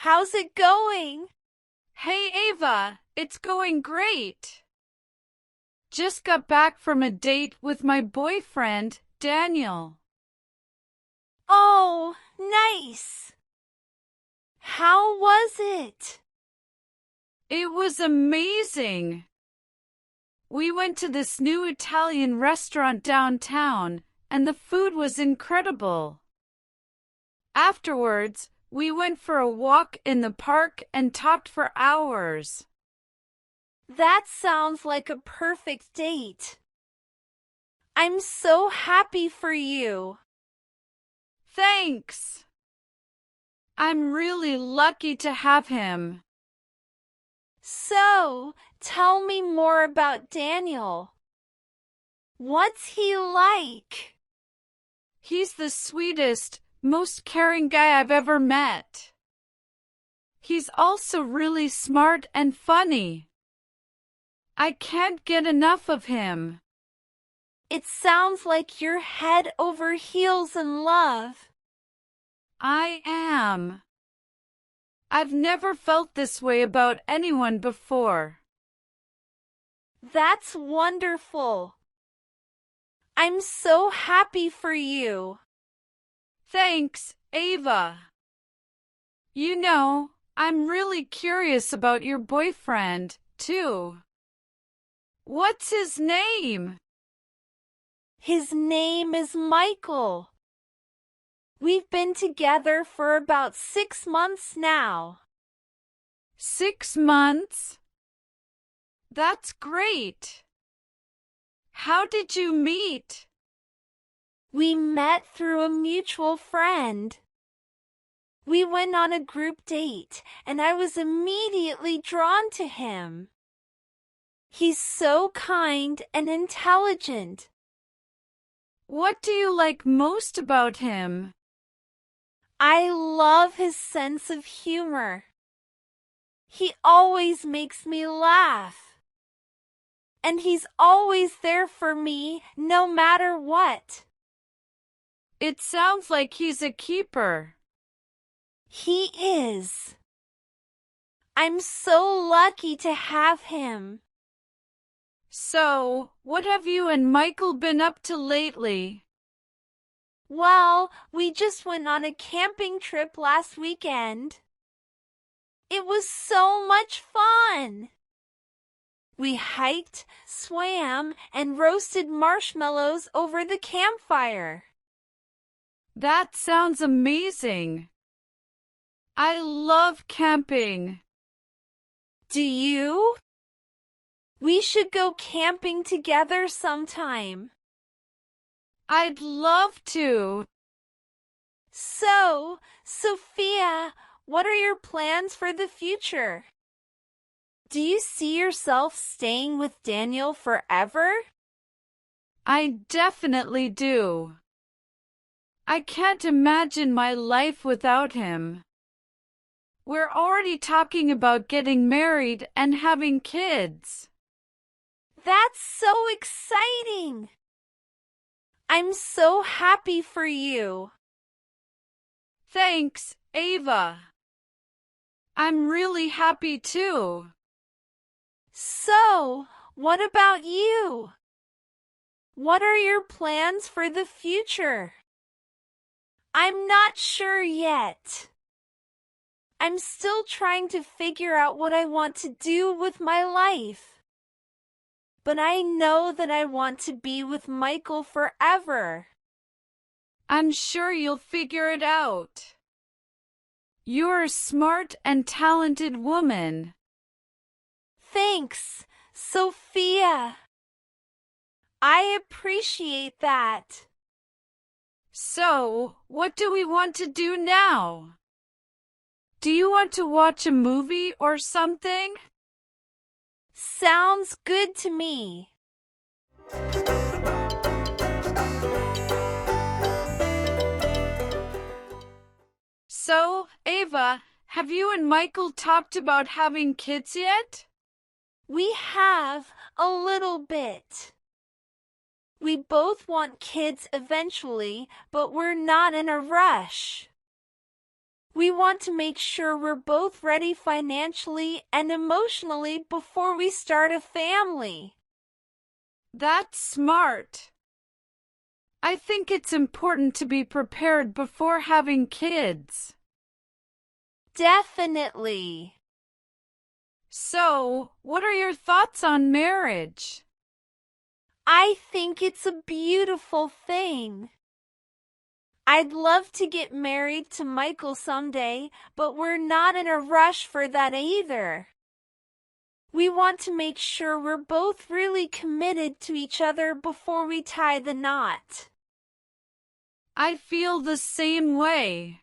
how's it going? Hey Ava, it's going great. Just got back from a date with my boyfriend, Daniel. Oh, nice. How was it? It was amazing. We went to this new Italian restaurant downtown, and the food was incredible. Afterwards, we went for a walk in the park and talked for hours. That sounds like a perfect date. I'm so happy for you. Thanks. I'm really lucky to have him. So, tell me more about Daniel. What's he like? He's the sweetest, most caring guy I've ever met. He's also really smart and funny. I can't get enough of him. It sounds like you're head over heels in love. I am. I've never felt this way about anyone before. That's wonderful. I'm so happy for you. Thanks, Ava. You know, I'm really curious about your boyfriend, too. What's his name? His name is Michael. We've been together for about 6 months now. 6 months? That's great. How did you meet? We met through a mutual friend. We went on a group date, and I was immediately drawn to him. He's so kind and intelligent. What do you like most about him? I love his sense of humor. He always makes me laugh. And he's always there for me, no matter what. It sounds like he's a keeper. He is. I'm so lucky to have him. So, what have you and Michael been up to lately? Well, we just went on a camping trip last weekend. It was so much fun. We hiked, swam, and roasted marshmallows over the campfire. That sounds amazing. I love camping. Do you? We should go camping together sometime. I'd love to. So, Sophia, what are your plans for the future? Do you see yourself staying with Daniel forever? I definitely do. I can't imagine my life without him. We're already talking about getting married and having kids. That's so exciting! I'm so happy for you. Thanks, Ava. I'm really happy too. So, what about you? What are your plans for the future? I'm not sure yet. I'm still trying to figure out what I want to do with my life. But I know that I want to be with Michael forever. I'm sure you'll figure it out. You're a smart and talented woman. Thanks, Sophia. I appreciate that. So, what do we want to do now? Do you want to watch a movie or something? Sounds good to me. So, Ava, have you and Michael talked about having kids yet? We have a little bit. We both want kids eventually, but we're not in a rush. We want to make sure we're both ready financially and emotionally before we start a family. That's smart. I think it's important to be prepared before having kids. Definitely. So, what are your thoughts on marriage? I think it's a beautiful thing. I'd love to get married to Michael someday, but we're not in a rush for that either. We want to make sure we're both really committed to each other before we tie the knot. I feel the same way.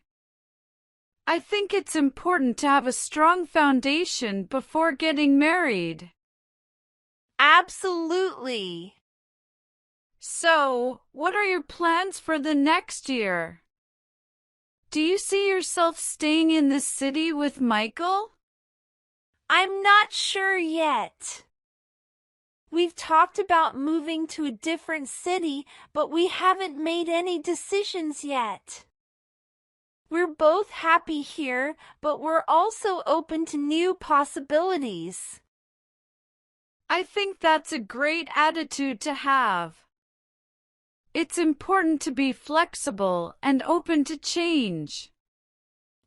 I think it's important to have a strong foundation before getting married. Absolutely. So, what are your plans for the next year? Do you see yourself staying in the city with Michael? I'm not sure yet. We've talked about moving to a different city, but we haven't made any decisions yet. We're both happy here, but we're also open to new possibilities. I think that's a great attitude to have. It's important to be flexible and open to change.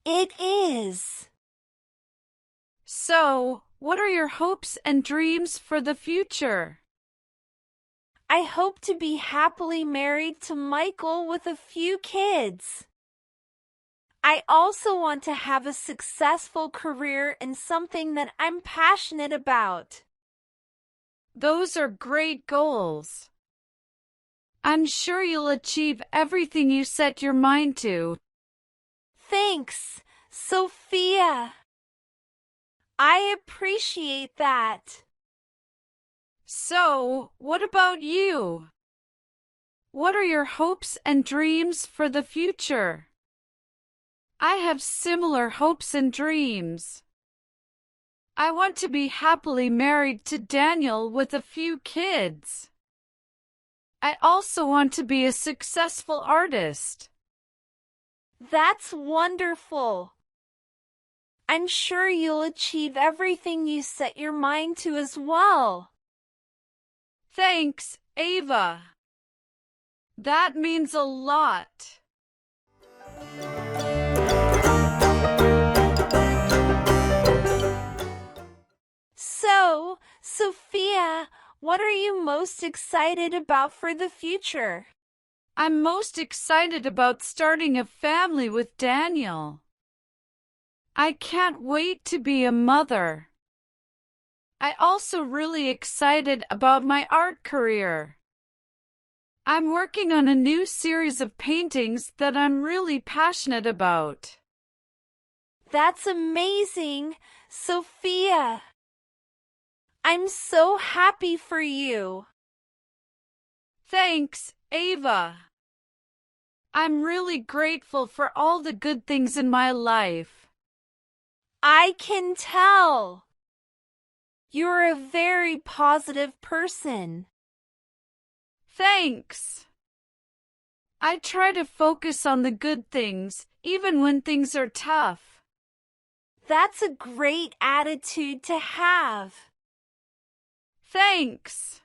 It is. So, what are your hopes and dreams for the future? I hope to be happily married to Michael with a few kids. I also want to have a successful career in something that I'm passionate about. Those are great goals. I'm sure you'll achieve everything you set your mind to. Thanks, Sophia. I appreciate that. So, what about you? What are your hopes and dreams for the future? I have similar hopes and dreams. I want to be happily married to Daniel with a few kids. I also want to be a successful artist. That's wonderful. I'm sure you'll achieve everything you set your mind to as well. Thanks, Ava. That means a lot. So, Sophia, what are you most excited about for the future? I'm most excited about starting a family with Daniel. I can't wait to be a mother. I also really excited about my art career. I'm working on a new series of paintings that I'm really passionate about. That's amazing, Sophia. I'm so happy for you. Thanks, Ava. I'm really grateful for all the good things in my life. I can tell. You're a very positive person. Thanks. I try to focus on the good things, even when things are tough. That's a great attitude to have. Thanks.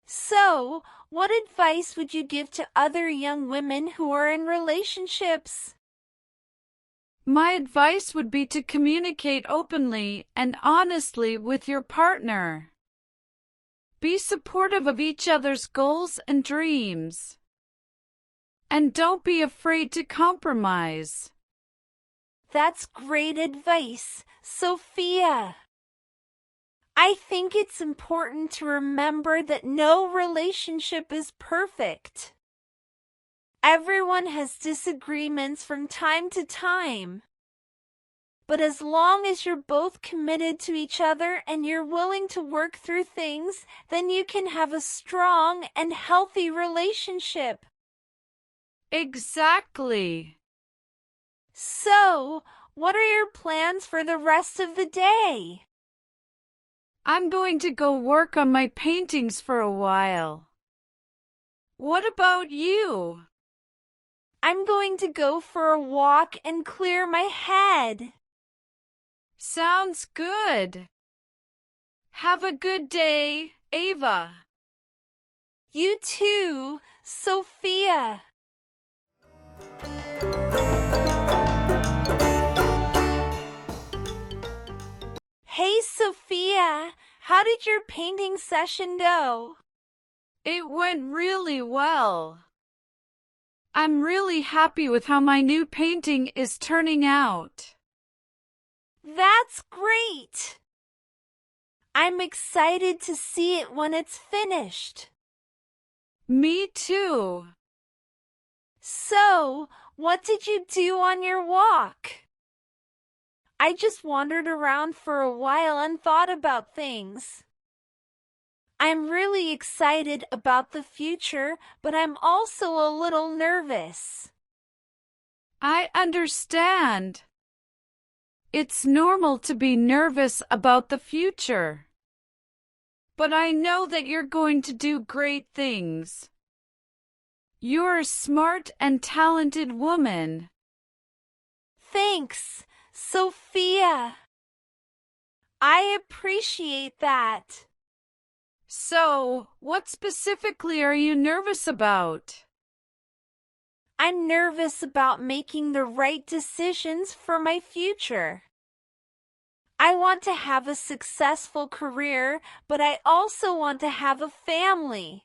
So, what advice would you give to other young women who are in relationships? My advice would be to communicate openly and honestly with your partner. Be supportive of each other's goals and dreams. And don't be afraid to compromise. That's great advice, Sophia. I think it's important to remember that no relationship is perfect. Everyone has disagreements from time to time. But as long as you're both committed to each other and you're willing to work through things, then you can have a strong and healthy relationship. Exactly. So, what are your plans for the rest of the day? I'm going to go work on my paintings for a while. What about you? I'm going to go for a walk and clear my head. Sounds good. Have a good day, Ava. You too, Sophia. Hey, Sophia, how did your painting session go? It went really well. I'm really happy with how my new painting is turning out. That's great. I'm excited to see it when it's finished. Me too. So, what did you do on your walk? I just wandered around for a while and thought about things. I'm really excited about the future, but I'm also a little nervous. I understand. It's normal to be nervous about the future. But I know that you're going to do great things. You're a smart and talented woman. Thanks, Sophia. I appreciate that. So, what specifically are you nervous about? I'm nervous about making the right decisions for my future. I want to have a successful career, but I also want to have a family.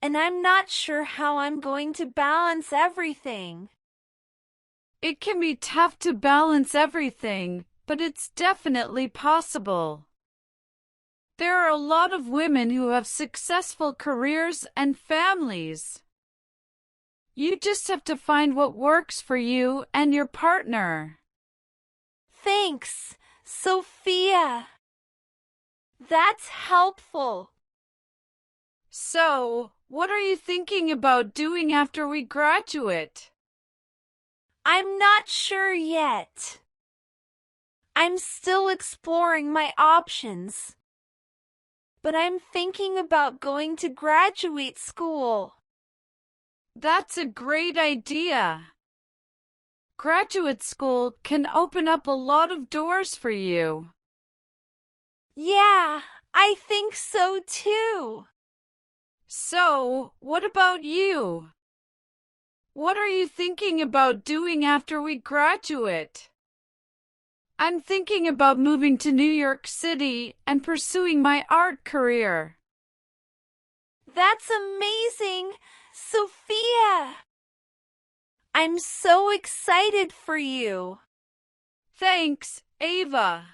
And I'm not sure how I'm going to balance everything. It can be tough to balance everything, but it's definitely possible. There are a lot of women who have successful careers and families. You just have to find what works for you and your partner. Thanks, Sophia. That's helpful. So, what are you thinking about doing after we graduate? I'm not sure yet. I'm still exploring my options. But I'm thinking about going to graduate school. That's a great idea. Graduate school can open up a lot of doors for you. Yeah, I think so too. So, what about you? What are you thinking about doing after we graduate? I'm thinking about moving to New York City and pursuing my art career. That's amazing, Sophia. I'm so excited for you. Thanks, Ava.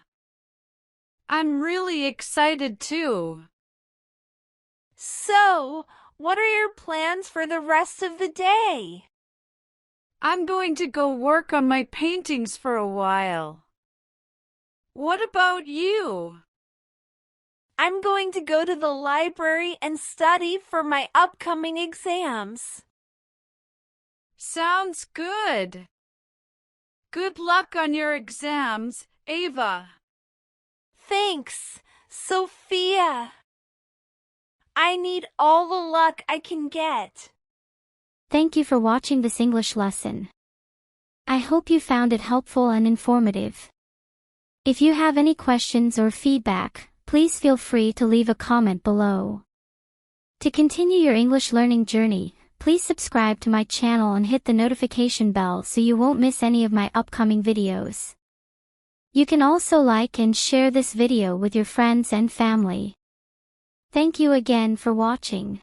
I'm really excited too. So, what are your plans for the rest of the day? I'm going to go work on my paintings for a while. What about you? I'm going to go to the library and study for my upcoming exams. Sounds good. Good luck on your exams, Ava. Thanks, Sophia. I need all the luck I can get. Thank you for watching this English lesson. I hope you found it helpful and informative. If you have any questions or feedback, please feel free to leave a comment below. To continue your English learning journey, please subscribe to my channel and hit the notification bell so you won't miss any of my upcoming videos. You can also like and share this video with your friends and family. Thank you again for watching.